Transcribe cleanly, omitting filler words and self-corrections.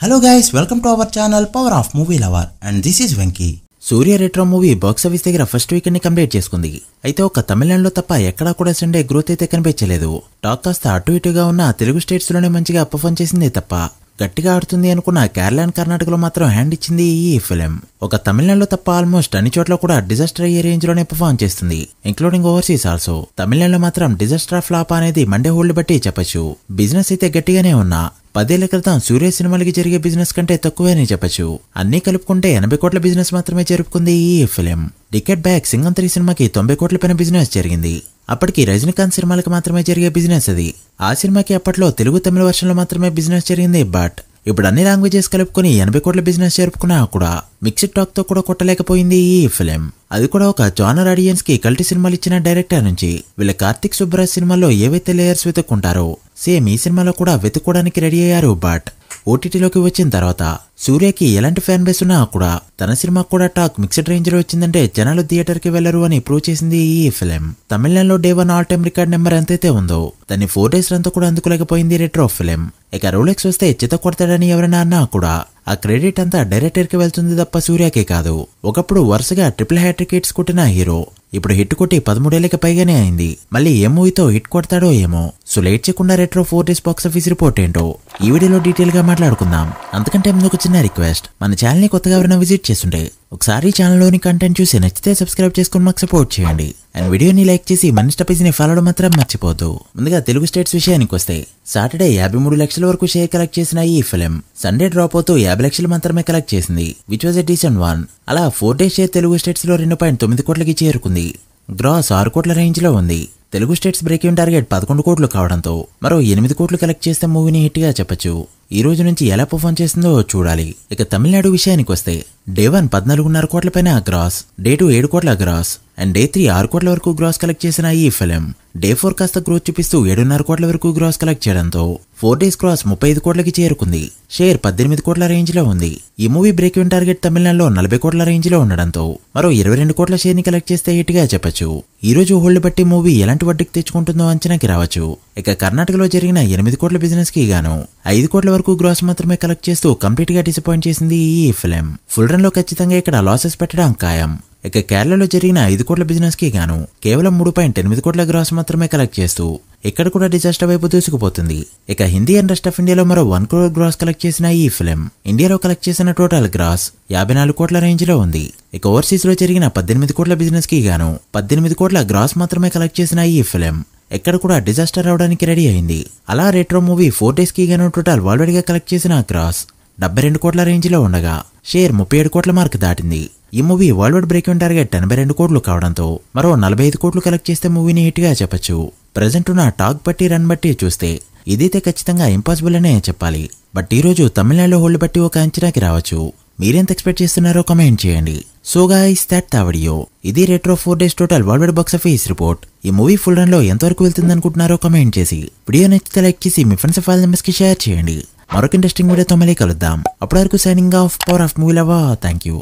Hello guys, welcome to our channel Power of Movie Lover and this is Venky. Surya retro movie box office దగ్గర first weekend ని complete చేసుకుంది. అయితే ఒక తమిళనాడులో తప్ప ఎక్కడా కూడా సండే గ్రోత్ అయితే కనిపించలేదు. టాక్ కాస్త అటు ఇటుగా ఉన్న తెలుగు స్టేట్స్ లోనే మంచిగా పర్ఫార్మ్ చేసిందే తప్ప గట్టిగా ఆడుతుంది అనుకున్న కేరళ అండ్ కర్ణాటకలో మాత్రం హ్యాండ్ ఇచ్చింది ఈ ఫిలిం. ఒక తమిళనాడులో తప్ప ఆల్మోస్ట్ అన్ని చోట్ల కూడా డిజాస్టర్ అయ్యే రేంజ్ లోనే పర్ఫార్మ్ చేస్తుంది, ఇంక్లూడింగ్ ఓవర్సీస్ ఆల్సో. తమిళనాడులో మాత్రం డిజాస్టర్ ఫ్లాప్ అనేది మండే హోల్డ్ బట్టి చెప్పచ్చు. బిజినెస్ అయితే గట్టిగానే ఉన్నా 10 ఏళ్ల క్రితం సూర్య సినిమాలకి జరిగే బిజినెస్ కంటే తక్కువేనే చెప్పచ్చు. అన్ని కలుపుకుంటే 80 కోట్ల బిజినెస్ మాత్రమే జరుపుకుంది ఈ ఫిలిం. డికెట్ బ్యాక్ సింగం 3 సినిమాకి 90 కోట్ల పైన బిజినెస్ జరిగింది. అప్పటికి రజనీకాంత్ సినిమాలకు మాత్రమే జరిగే బిజినెస్ అది. ఆ సినిమాకి అప్పట్లో తెలుగు తమిళ వర్షన్లో మాత్రమే బిజినెస్ జరిగింది. బట్ ఇప్పుడు అన్ని లాంగ్వేజెస్ కలుపుకొని 80 కోట్ల బిజినెస్ జరుపుకున్నా కూడా మిక్స్డ్ టాక్ తో కూడా కొట్టలేకపోయింది ఈ ఫిలిం. అది కూడా ఒక జానర్ ఆడియన్స్ కి కల్టీ సినిమాలు ఇచ్చిన డైరెక్టర్ నుంచి. వీళ్ళ కార్తిక్ సుబ్బరాజ్ సినిమాలో ఏవైతే లేయర్స్ వెతుక్కుంటారో సేమ్ ఈ సినిమాలో కూడా వెతుక్కోవడానికి రెడీ అయ్యారు. బట్ ఓటీటీలోకి వచ్చిన తర్వాత సూర్యకి ఎలాంటి ఫ్యాన్ బేస్ ఉన్నా కూడా తన సినిమా కూడా టాక్ మిక్స్డ్ రేంజ్ లో వచ్చిందంటే జనాలు థియేటర్ కి వెళ్లరు అని ప్రూవ్ చేసింది ఈ ఫిలిం. తమిళనాడులో day 1 all time record number ఎంతైతే ఉందో దాన్ని 4 డేస్ రంతా కూడా అందుకోలేకపోయింది రెట్రో ఫిలిం. ఇక రోలెక్స్ వస్తే చిత్త కొడతాడని ఎవరైనా అన్నా కూడా ఆ క్రెడిట్ అంతా డైరెక్టర్ కి వెళ్తుంది తప్ప సూర్యకే కాదు. ఒకప్పుడు వరుసగా ట్రిపుల్ హ్యాట్రిక్ హిట్స్ కొట్టిన హీరో ఇప్పుడు హిట్ కొట్టి 13 ఏళ్ళకి పైగానే అయింది. మళ్ళీ ఏ మూవీతో హిట్ కొడతాడో ఏమో. సో లేట్ చేయకుండా retro 4 days box office report ఏంటో ఈ వీడియోలో డీటెయిల్ గా మాట్లాడుకుందాం. అంతకంటే ముందు ఒక చిన్న రిక్వెస్ట్, మన ఛానల్ ని కొత్తగా ఎవరైనా విజిట్ చేస్తుంటే ఒకసారి ఛానల్లోని కంటెంట్ చూసి నచ్చితే సబ్స్క్రైబ్ చేసుకుని మాకు సపోర్ట్ చేయండి. అండ్ వీడియోని లైక్ చేసి మన ఇన్స్టా పేజ్ ని ఫాలో మాత్రం మర్చిపోద్దు. ముందుగా తెలుగు స్టేట్స్ విషయానికి వస్తే సాటర్డే 53 లక్షల వరకు షేర్ కలెక్ట్ చేసిన ఈ ఫిలిం సండే డ్రాప్ అవుతూ 50 లక్షలు మాత్రమే కలెక్ట్ చేసింది, which was a decent one. అలా 4 డేస్ షేర్ తెలుగు స్టేట్స్ లో 2.9 కోట్లకి చేరుకుంది. గ్రాస్ 6 కోట్ల రేంజ్ లో ఉంది. Telugu states break even target 11 కోట్లు కావడంతో మరో 8 కోట్లు కలెక్ట్ చేస్తే మూవీని హిట్ గా చెప్పచ్చు. ఈ రోజు నుంచి ఎలా పర్ఫార్మ్ చేస్తుందో చూడాలి. ఇక తమిళనాడు విషయానికి వస్తే డే 1 14.5 కోట్ల పైన గ్రాస్, డే 2 7 కోట్ల గ్రాస్ అండ్ డే 3 6 కోట్ల వరకు గ్రాస్ కలెక్ట్ చేసిన ఈ ఫిలిం డే 4 కాస్త గ్రోత్ చూపిస్తూ 7.5 కోట్ల వరకు గ్రాస్ కలెక్ట్ చేయడంతో 4 డేస్ గ్రాస్ 35 కోట్లకి చేరుకుంది. షేర్ 18 కోట్ల రేంజ్ లో ఉంది. ఈ మూవీ బ్రేక్ ఈవెన్ టార్గెట్ తమిళనాడులో 40 కోట్ల రేంజ్ లో ఉండడంతో మరో 22 కోట్ల షేర్ ని కలెక్ట్ చేస్తే హిట్ గా చెప్పచ్చు. ఈ రోజు హోల్డ్ బట్టి మూవీ ఎలాంటి వడ్డీకి తెచ్చుకుంటుందో అంచనాకి రావచ్చు. ఇక కర్ణాటకలో జరిగిన 8 కోట్ల బిజినెస్ కి గాను 5 కోట్ల వరకు గ్రాస్ మాత్రమే కలెక్ట్ చేస్తూ కంప్లీట్ గా డిసప్పాయింట్ చేసింది ఈ ఫిలిం. ఫుల్ రన్ లో ఖచ్చితంగా ఇక్కడ లాసెస్ పెట్టడం ఖాయం. ఇక కేరళలో జరిగిన 5 కోట్ల బిజినెస్ కి గాను కేవలం 3.8 కోట్ల గ్రాస్ మాత్రమే కలెక్ట్ చేస్తూ ఇక్కడ కూడా డిజాస్టర్ వైపు దూసుకుపోతుంది. ఇక హిందీ అండ్ రెస్ట్ ఆఫ్ ఇండియాలో మరో 1 crore గ్రాస్ కలెక్ట్ చేసిన ఈ ఫిలిం ఇండియాలో కలెక్ట్ చేసిన టోటల్ గ్రాస్ 54 కోట్ల రేంజ్ లో ఉంది. ఇక ఓవర్సీస్ లో జరిగిన 18 కోట్ల బిజినెస్ కి గాను 18 కోట్ల గ్రాస్ మాత్రమే కలెక్ట్ చేసిన ఈ ఫిలిం ఎక్కడ కూడా డిజాస్టర్ అవడానికి రెడీ అయింది. అలా రెట్రో మూవీ 4 డేస్ కి గాను టోటల్ వరల్డ్ గా కలెక్ట్ చేసిన గ్రాస్ 72 కోట్ల రేంజ్ లో ఉండగా షేర్ 37 కోట్ల మార్క్ దాటింది. ఈ movie world wide break even target 82 కోట్లు కావడంతో మరో 45 కోట్లు కలెక్ట్ చేస్తే మూవీని హిట్ గా చెప్పచ్చు. ప్రెజెంట్ ఉన్న టాక్ బట్టి రన్ బట్టి చూస్తే ఇదైతే ఖచ్చితంగా ఇంపాసిబుల్ అనే చెప్పాలి. బట్ ఈ రోజు తమిళనాడులో హోల్డ్ బట్టి ఒక అంచనాకి రావచ్చు. మీరెంత ఎక్స్పెక్ట్ చేస్తున్నారో కమెంట్ చేయండి. So guys that the video. ఇది Retro 4 days total world wide box office report. ఈ మూవీ ఫుల్ రన్ లో ఎంతవరకు వెళ్తుంది అనుకుంటున్నారో కమెంట్ చేసి వీడియో నచ్చితే లైక్ చేసి మీ ఫ్రెండ్స్ ఫైల్ మెంబర్స్ కి షేర్ చేయండి. మరొక ఇంట్రెస్టింగ్ వీడియోతో మళ్ళీ కలుద్దాం. అప్పటి వరకు signing off power of movie lover. Thank you.